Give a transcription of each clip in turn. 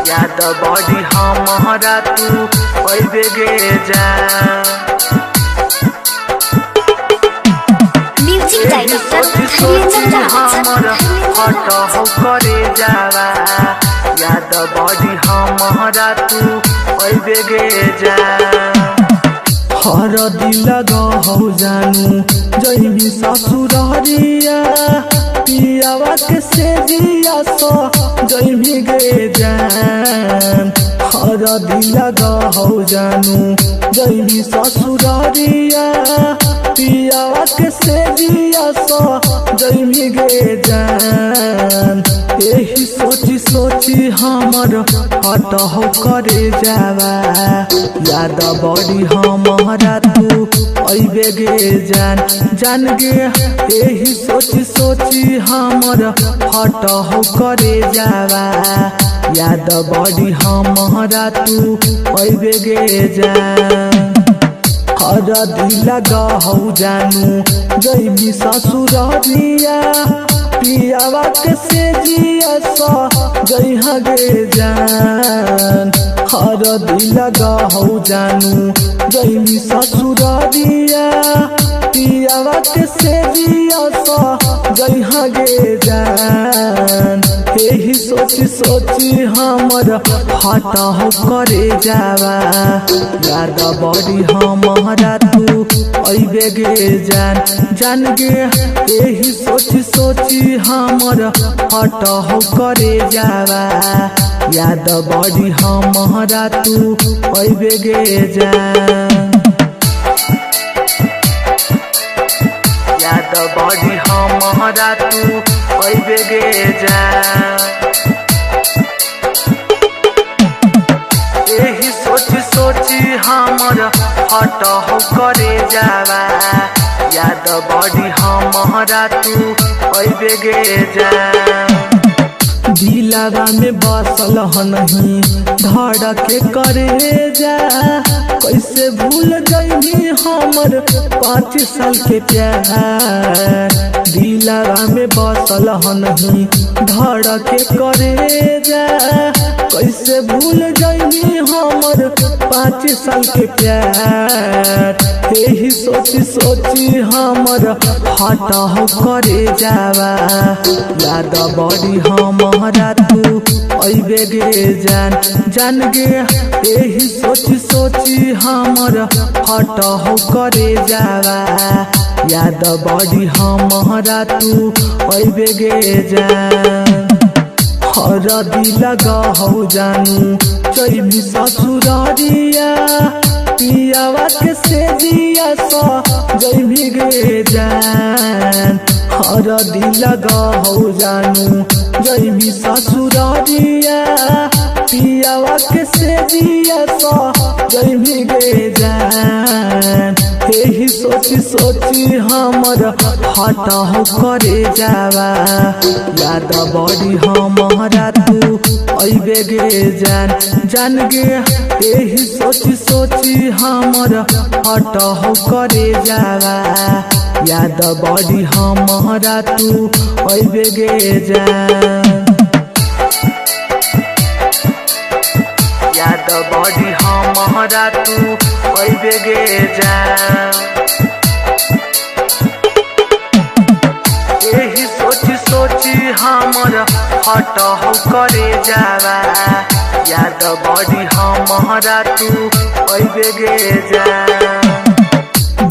याद बड़ी हमारा तू अइबे गे जान। म्यूजिक डायरेक्टर हमर हट हो करे जावा। याद बड़ी हमारा तू अइबे गे जान। हर दिल गहौ जानू जइबी ससुररिया पियावा के सेजिया सो जइबी गे जान। हर दिल गहौ जानू जइबी ससुररिया पियावा के सेजिया सो जइबी गे जान। यही सोची सोची हमर हट हो करे जावा। याद बड़ी हमारा तू अइबे गे जान जान गे। यही सोची सोची हमर हट हो करे जावा। याद बड़ी हमारा तू अइबे गे जान। हर दिल गहौ जानू जइबी ससुररिया पियावा के सेजिया सो जइहा गे जान। हर दिल गहौ जानू जइबी ससुररिया पियावा के सेजिया सो जइहा गे जान। यही सोची सोची हमर हट हो करे जावा। याद बड़ी हमारा तू अइबे गे जान जान गे। यही सोची सोची हमर हट हो करे जावा। याद बड़ी हमारा तू अइबे गे जान। याद बड़ी हमारा तू अइबे गे जान। यही सोची सोची हमर हट हो करे जावा। याद बड़ी हमारा तू अइबे गे जान। दिलवा में बसल नहीं धड़के करे जा। कैसे भूल गई हमर 5 साल के प्यार। दिलवा में बसल नहीं धड़के करे जा। कैसे भूल गई हमर 5 साल के प्यार। यही सोची सोची हमर हट हो करे जावा। याद बड़ी हमारा तू अइबे गे जान जान गे। यही सोची सोची हमर हट हो करे जावा। याद बड़ी हमारा तू अइबे गे जान। हर दिल गहौ जानू जइबी ससुररिया पियावा के सेजिया सो जइबी गे जान। हर दिल गहौ जानू जइबी ससुररिया पियावा के सेजिया सो जइबी गे जान। यही सोची सोची हमर हट हो करे जावा। याद बड़ी हमारा तू अइबे गे जान जान गे। यही सोची सोची हमर हट हो करे जावा। याद बड़ी हमारा तू अइबे गे जान। याद बड़ी हमारा तू अइबे गे जान। यही सोची सोची हमर हट हो करे जावा। याद बड़ी हमारा तू अइबे गे जान।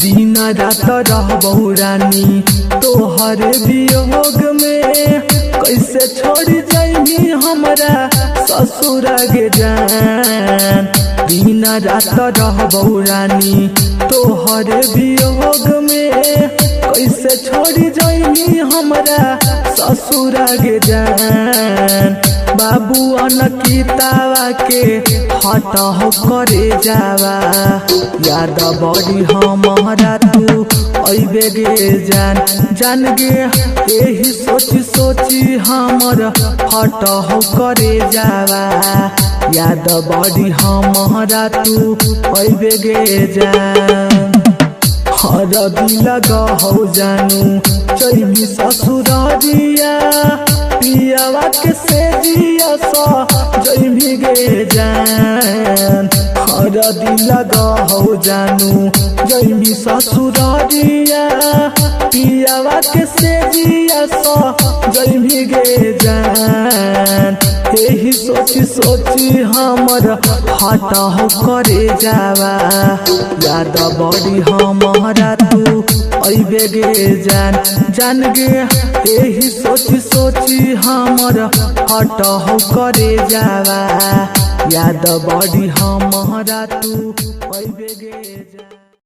दिन रात रहबौ रानी तोहर वियोग में। कैसे छोड़ जाइबी हमरा ससुर गे जान। दिन रात रहबौ रानी तोहर वियोग में। कैसे छोड़ जाइबी हमरा ससुर गे जान। बाबू अनकितावा के हट हो करे जावा। याद बड़ी हमारा तू अइबे गे जान जान गे। यही सोची सोची हमर हट हो करे जावा। याद बड़ी हमारा तू अइबे गे जान। हरदी लगहौ जानू चैमी ससुरारिया पियावा के सेजिया सा जैमी गे जान हरदी लगहौ जानू जैमी ससुरारिया पियावा के सेजिया सा जैमी गे जान यही सोची सोची हमर हटहु करे जावा याद बड़ी हमारा तू अइबे गे जान गे यही सोची सोची हमर हटहु करे जावा याद बड़ी हमारा तू अइबे गे जान।